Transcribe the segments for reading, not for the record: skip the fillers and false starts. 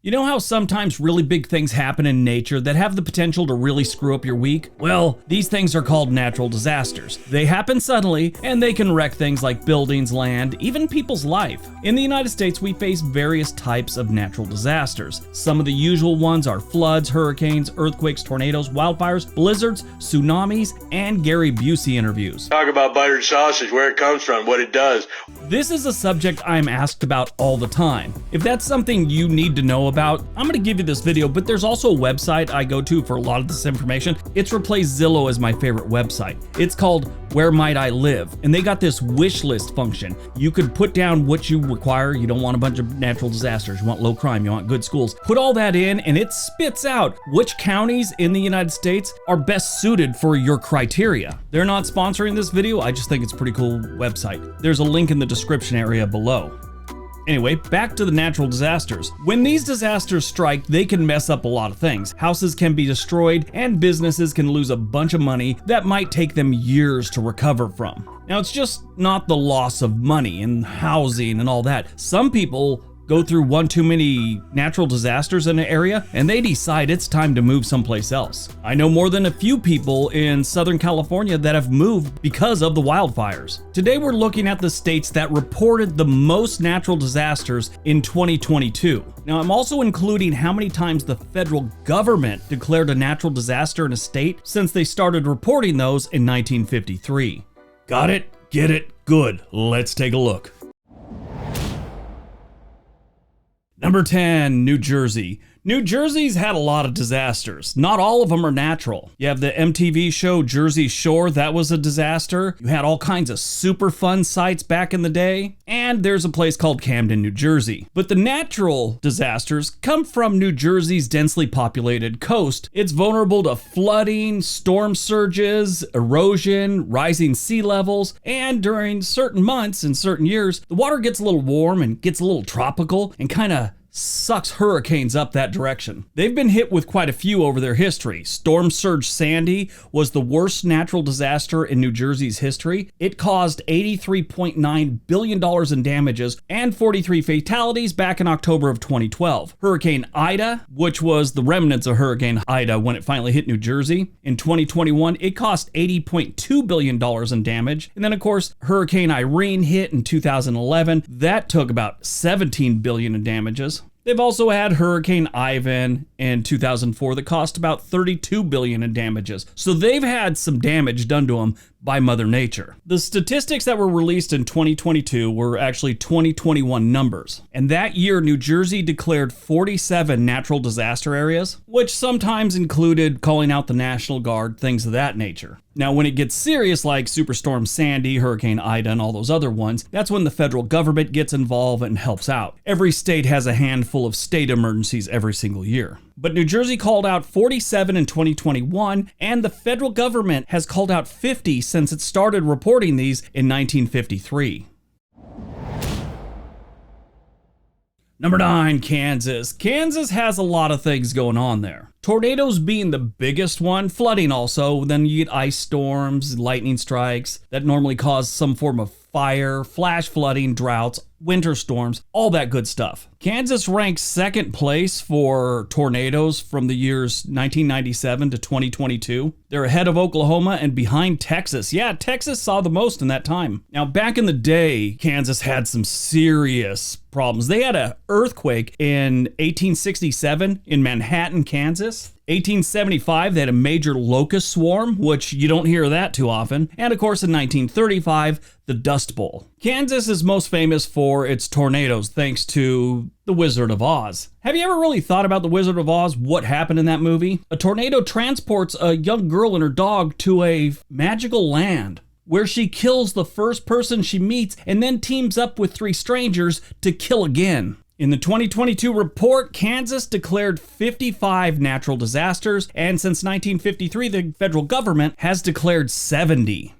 You know how sometimes really big things happen in nature that have the potential to really screw up your week? Well, these things are called natural disasters. They happen suddenly, and they can wreck things like buildings, land, even people's life. In the United States, we face various types of natural disasters. Some of the usual ones are floods, hurricanes, earthquakes, tornadoes, wildfires, blizzards, tsunamis, and Gary Bussey interviews. Talk about buttered sausage, where it comes from, what it does. This is a subject I'm asked about all the time. If that's something you need to know about, I'm going to give you this video, but there's also a website I go to for a lot of this information. It's replaced Zillow as my favorite website. It's called Where Might I Live? And they got this wish list function. You could put down what you require. You don't want a bunch of natural disasters. You want low crime. You want good schools. Put all that in and it spits out which counties in the United States are best suited for your criteria. They're not sponsoring this video. I just think it's a pretty cool website. There's a link in the description area below. Anyway, back to the natural disasters. When these disasters strike, they can mess up a lot of things. Houses can be destroyed and businesses can lose a bunch of money that might take them years to recover from. Now, it's just not the loss of money and housing and all that. Some people go through one too many natural disasters in an area and they decide it's time to move someplace else. I know more than a few people in Southern California that have moved because of the wildfires. Today we're looking at the states that reported the most natural disasters in 2022. Now I'm also including how many times the federal government declared a natural disaster in a state since they started reporting those in 1953. Got it? Get it? Good. Let's take a look. Number 10, New Jersey. New Jersey's had a lot of disasters. Not all of them are natural. You have the MTV show Jersey Shore, that was a disaster. You had all kinds of super fun sites back in the day. And there's a place called Camden, New Jersey. But the natural disasters come from New Jersey's densely populated coast. It's vulnerable to flooding, storm surges, erosion, rising sea levels, and during certain months and certain years, the water gets a little warm and gets a little tropical and kind of sucks hurricanes up that direction. They've been hit with quite a few over their history. Storm Surge Sandy was the worst natural disaster in New Jersey's history. It caused $83.9 billion in damages and 43 fatalities back in October of 2012. Hurricane Ida, which was the remnants of Hurricane Ida when it finally hit New Jersey, in 2021, it cost $80.2 billion in damage. And then of course, Hurricane Irene hit in 2011. That took about $17 billion in damages. They've also had Hurricane Ivan in 2004 that cost about $32 billion in damages. So they've had some damage done to them by Mother Nature. The statistics that were released in 2022 were actually 2021 numbers. And that year, New Jersey declared 47 natural disaster areas, which sometimes included calling out the National Guard, things of that nature. Now, when it gets serious like Superstorm Sandy, Hurricane Ida, and all those other ones, that's when the federal government gets involved and helps out. Every state has a handful of state emergencies every single year. But New Jersey called out 47 in 2021, and the federal government has called out 50 since it started reporting these in 1953. Number 9, Kansas. Kansas has a lot of things going on there. Tornadoes being the biggest one, flooding also, then you get ice storms, lightning strikes that normally cause some form of fire, flash flooding, droughts, winter storms, all that good stuff. Kansas ranks second place for tornadoes from the years 1997 to 2022. They're ahead of Oklahoma and behind Texas. Yeah, Texas saw the most in that time. Now, back in the day, Kansas had some serious problems. They had an earthquake in 1867 in Manhattan, Kansas. 1875, they had a major locust swarm, which you don't hear that too often. And of course, in 1935, the Dust Bowl. Kansas is most famous for its tornadoes, thanks to The Wizard of Oz. Have you ever really thought about The Wizard of Oz, what happened in that movie? A tornado transports a young girl and her dog to a magical land where she kills the first person she meets and then teams up with 3 strangers to kill again. In the 2022 report, Kansas declared 55 natural disasters, and since 1953, the federal government has declared 70.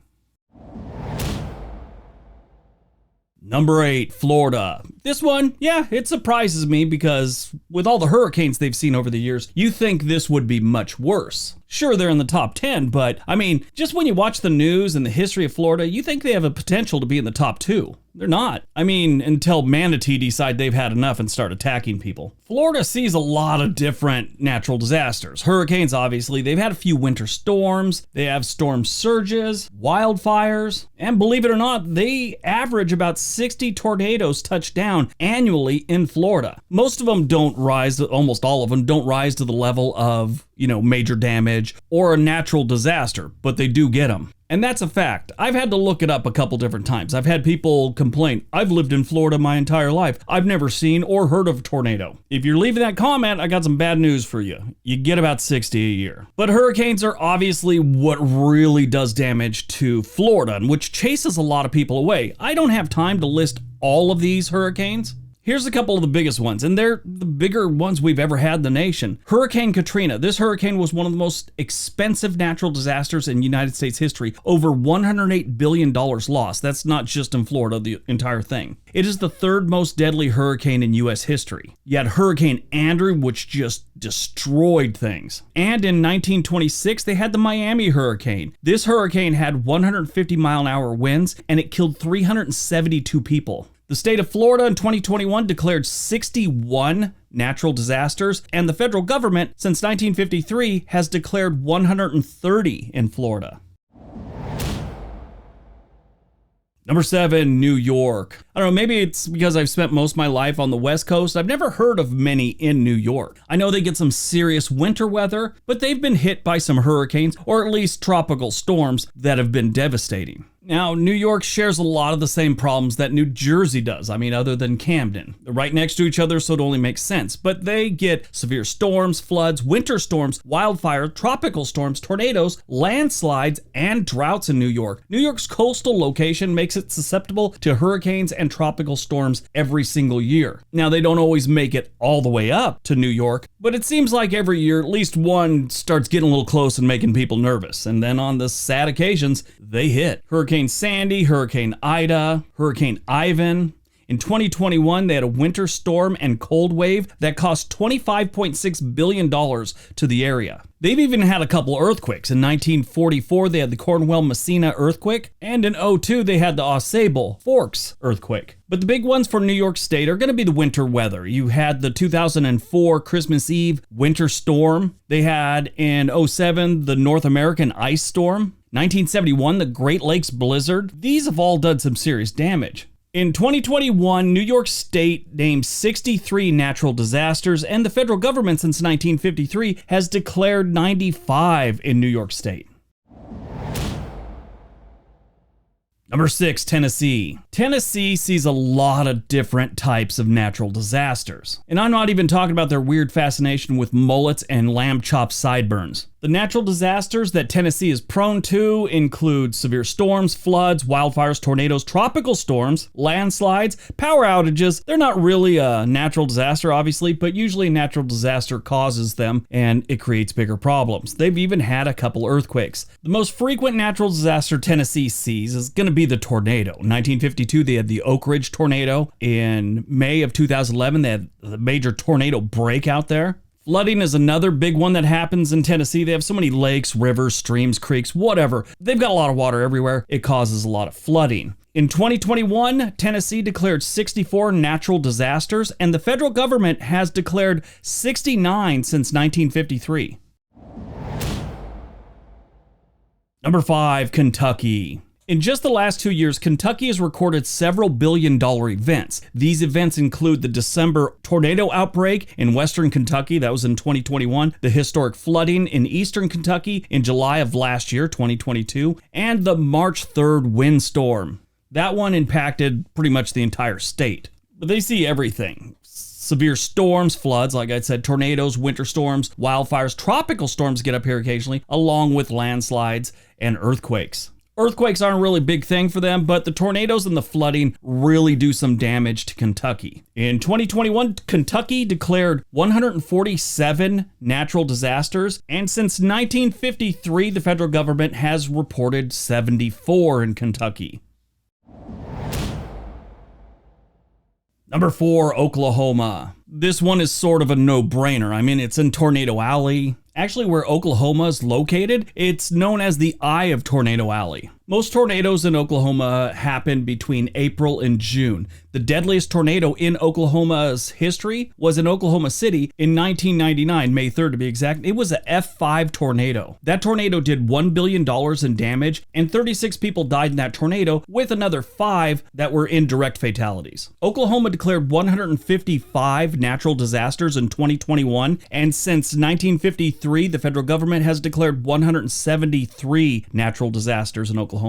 Number 8, Florida. This one, yeah, it surprises me because with all the hurricanes they've seen over the years, you think this would be much worse. Sure, they're in the top 10, but I mean, just when you watch the news and the history of Florida, you think they have a potential to be in the top 2. They're not. I mean, until Manatee decide they've had enough and start attacking people. Florida sees a lot of different natural disasters. Hurricanes, obviously. They've had a few winter storms. They have storm surges, wildfires, and believe it or not, they average about 60 tornadoes touch down annually in Florida. Most of them don't rise, almost all of them don't rise to the level of, major damage or a natural disaster, but they do get them. And that's a fact. I've had to look it up a couple different times. I've had people complain, I've lived in Florida my entire life. I've never seen or heard of a tornado. If you're leaving that comment, I got some bad news for you. You get about 60 a year. But hurricanes are obviously what really does damage to Florida, and which chases a lot of people away. I don't have time to list all of these hurricanes. Here's a couple of the biggest ones, and they're the bigger ones we've ever had in the nation. Hurricane Katrina. This hurricane was one of the most expensive natural disasters in United States history. Over $108 billion lost. That's not just in Florida, the entire thing. It is the third most deadly hurricane in U.S. history. You had Hurricane Andrew, which just destroyed things. And in 1926, they had the Miami hurricane. This hurricane had 150 mile an hour winds, and it killed 372 people. The state of Florida in 2021 declared 61 natural disasters, and the federal government since 1953 has declared 130 in Florida. Number 7, New York. I don't know, maybe it's because I've spent most of my life on the West Coast. I've never heard of many in New York. I know they get some serious winter weather, but they've been hit by some hurricanes, or at least tropical storms that have been devastating. Now, New York shares a lot of the same problems that New Jersey does. I mean, other than Camden. They're right next to each other, so it only makes sense. But they get severe storms, floods, winter storms, wildfires, tropical storms, tornadoes, landslides, and droughts in New York. New York's coastal location makes it susceptible to hurricanes and tropical storms every single year. Now, they don't always make it all the way up to New York, but it seems like every year at least one starts getting a little close and making people nervous. And then on the sad occasions, they hit. Hurricane Sandy, Hurricane Ida, Hurricane Ivan. In 2021, they had a winter storm and cold wave that cost $25.6 billion to the area. They've even had a couple earthquakes. In 1944, they had the Cornwall-Messina earthquake, and in 2002, they had the Ausable Forks earthquake. But the big ones for New York State are going to be the winter weather. You had the 2004 Christmas Eve winter storm. They had in 2007 the North American ice storm. 1971, the Great Lakes blizzard. These have all done some serious damage. In 2021, New York State named 63 natural disasters, and the federal government since 1953 has declared 95 in New York State. Number 6, Tennessee. Tennessee sees a lot of different types of natural disasters. And I'm not even talking about their weird fascination with mullets and lamb chop sideburns. The natural disasters that Tennessee is prone to include severe storms, floods, wildfires, tornadoes, tropical storms, landslides, power outages. They're not really a natural disaster, obviously, but usually a natural disaster causes them and it creates bigger problems. They've even had a couple earthquakes. The most frequent natural disaster Tennessee sees is going to be the tornado. In 1952, they had the Oak Ridge tornado. In May of 2011, they had the major tornado breakout there. Flooding is another big one that happens in Tennessee. They have so many lakes, rivers, streams, creeks, whatever. They've got a lot of water everywhere. It causes a lot of flooding. In 2021, Tennessee declared 64 natural disasters, and the federal government has declared 69 since 1953. Number 5, Kentucky. In just the last 2 years, Kentucky has recorded several billion-dollar events. These events include the December tornado outbreak in western Kentucky, that was in 2021, the historic flooding in eastern Kentucky in July of last year, 2022, and the March 3rd windstorm. That one impacted pretty much the entire state. But they see everything. Severe storms, floods, like I said, tornadoes, winter storms, wildfires, tropical storms get up here occasionally, along with landslides and earthquakes. Earthquakes aren't a really big thing for them, but the tornadoes and the flooding really do some damage to Kentucky. In 2021, Kentucky declared 147 natural disasters, and since 1953, the federal government has reported 74 in Kentucky. Number 4, Oklahoma. This one is sort of a no-brainer. I mean, it's in Tornado Alley. Actually, where Oklahoma is located, it's known as the Eye of Tornado Alley. Most tornadoes in Oklahoma happen between April and June. The deadliest tornado in Oklahoma's history was in Oklahoma City in 1999, May 3rd to be exact. It was a F5 tornado. That tornado did $1 billion in damage, and 36 people died in that tornado, with another 5 that were indirect fatalities. Oklahoma declared 155 natural disasters in 2021, and since 1953, the federal government has declared 173 natural disasters in Oklahoma.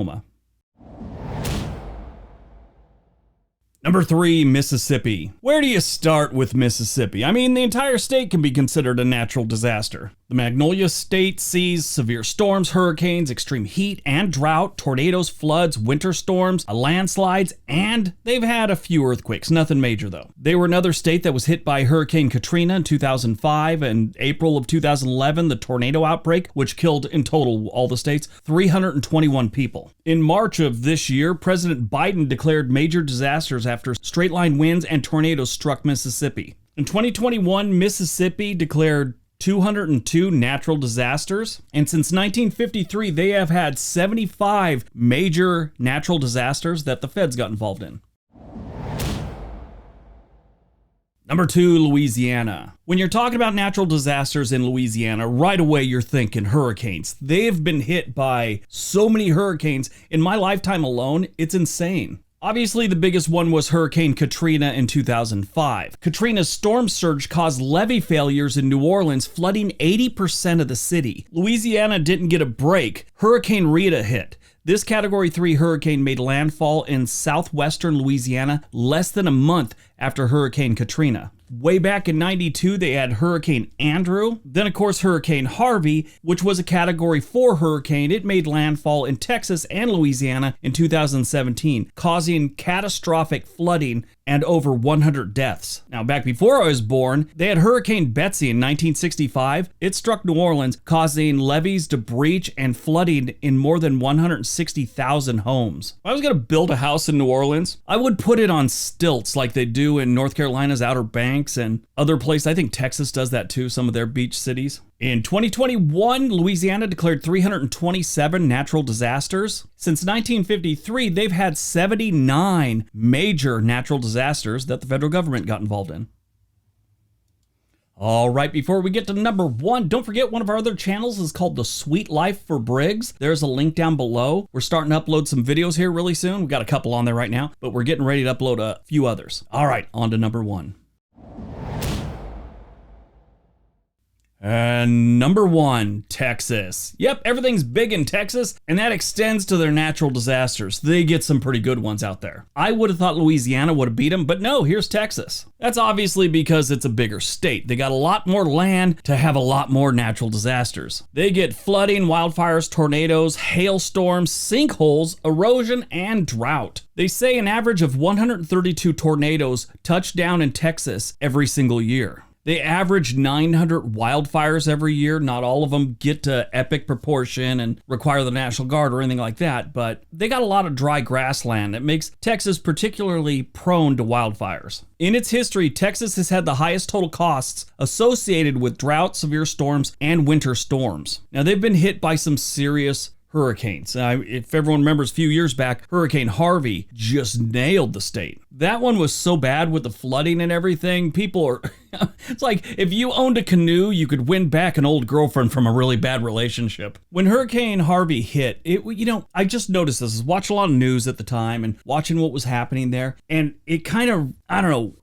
Number 3, Mississippi. Where do you start with Mississippi? I mean, the entire state can be considered a natural disaster. The Magnolia State sees severe storms, hurricanes, extreme heat and drought, tornadoes, floods, winter storms, landslides, and they've had a few earthquakes. Nothing major, though. They were another state that was hit by Hurricane Katrina in 2005, and April of 2011, the tornado outbreak, which killed in total all the states, 321 people. In March of this year, President Biden declared major disasters after straight-line winds and tornadoes struck Mississippi. In 2021, Mississippi declared 202 natural disasters, and since 1953, they have had 75 major natural disasters that the feds got involved in. Number 2, Louisiana. When you're talking about natural disasters in Louisiana, right away you're thinking hurricanes. They've been hit by so many hurricanes. In my lifetime alone, it's insane. Obviously, the biggest one was Hurricane Katrina in 2005. Katrina's storm surge caused levee failures in New Orleans, flooding 80% of the city. Louisiana didn't get a break. Hurricane Rita hit. This Category 3 hurricane made landfall in southwestern Louisiana less than a month after Hurricane Katrina. Way back in '92, they had Hurricane Andrew. Then, of course, Hurricane Harvey, which was a Category 4 hurricane. It made landfall in Texas and Louisiana in 2017, causing catastrophic flooding and over 100 deaths. Now, back before I was born, they had Hurricane Betsy in 1965. It struck New Orleans, causing levees to breach and flooding in more than 160,000 homes. If I was going to build a house in New Orleans, I would put it on stilts like they do in North Carolina's Outer Banks and other places. I think Texas does that too, some of their beach cities. In 2021, Louisiana declared 327 natural disasters. Since 1953, they've had 79 major natural disasters that the federal government got involved in. All right, before we get to number 1, don't forget one of our other channels is called The Sweet Life for Briggs. There's a link down below. We're starting to upload some videos here really soon. We've got a couple on there right now, but we're getting ready to upload a few others. All right, on to number 1. And number 1, Texas. Yep, everything's big in Texas, and that extends to their natural disasters. They get some pretty good ones out there. I would have thought Louisiana would have beat them, but no, here's Texas. That's obviously because it's a bigger state. They got a lot more land to have a lot more natural disasters. They get flooding, wildfires, tornadoes, hailstorms, sinkholes, erosion, and drought. They say an average of 132 tornadoes touch down in Texas every single year. They average 900 wildfires every year. Not all of them get to epic proportion and require the National Guard or anything like that, but they got a lot of dry grassland that makes Texas particularly prone to wildfires. In its history, Texas has had the highest total costs associated with drought, severe storms, and winter storms. Now, they've been hit by some serious hurricanes. If everyone remembers a few years back, Hurricane Harvey just nailed the state. That one was so bad with the flooding and everything. People are, it's like if you owned a canoe, you could win back an old girlfriend from a really bad relationship. When Hurricane Harvey hit, I just noticed this. I was watching a lot of news at the time and watching what was happening there. And it kind of,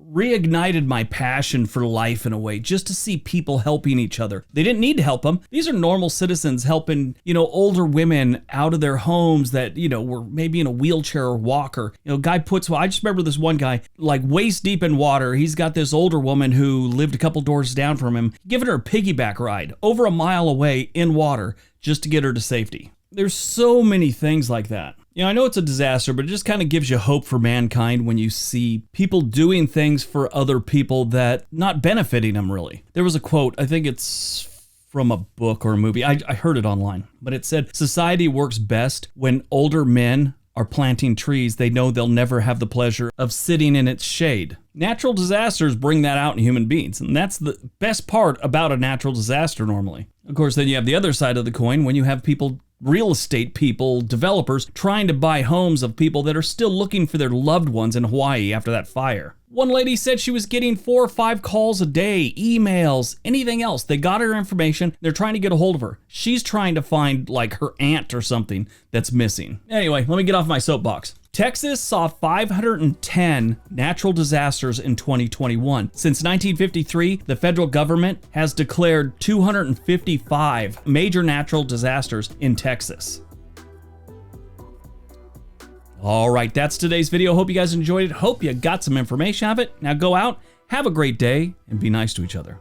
reignited my passion for life in a way, just to see people helping each other. They didn't need to help them. These are normal citizens helping, older women out of their homes that, were maybe in a wheelchair or walker. Guy I just remember this one guy, like waist deep in water. He's got this older woman who lived a couple doors down from him, giving her a piggyback ride over a mile away in water just to get her to safety. There's so many things like that. I know it's a disaster, but it just kind of gives you hope for mankind when you see people doing things for other people that not benefiting them really. There was a quote, I think it's from a book or a movie. I heard it online, but it said, "Society works best when older men are planting trees they know they'll never have the pleasure of sitting in its shade." Natural disasters bring that out in human beings, and that's the best part about a natural disaster normally. Of course, then you have the other side of the coin when you have people, real estate people, developers, trying to buy homes of people that are still looking for their loved ones in Hawaii after that fire. One lady said she was getting 4 or 5 calls a day, emails, anything else. They got her information. They're trying to get a hold of her. She's trying to find like her aunt or something that's missing. Anyway, let me get off my soapbox. Texas saw 510 natural disasters in 2021. Since 1953, the federal government has declared 255 major natural disasters in Texas. All right, that's today's video. Hope you guys enjoyed it. Hope you got some information out of it. Now go out, have a great day, and be nice to each other.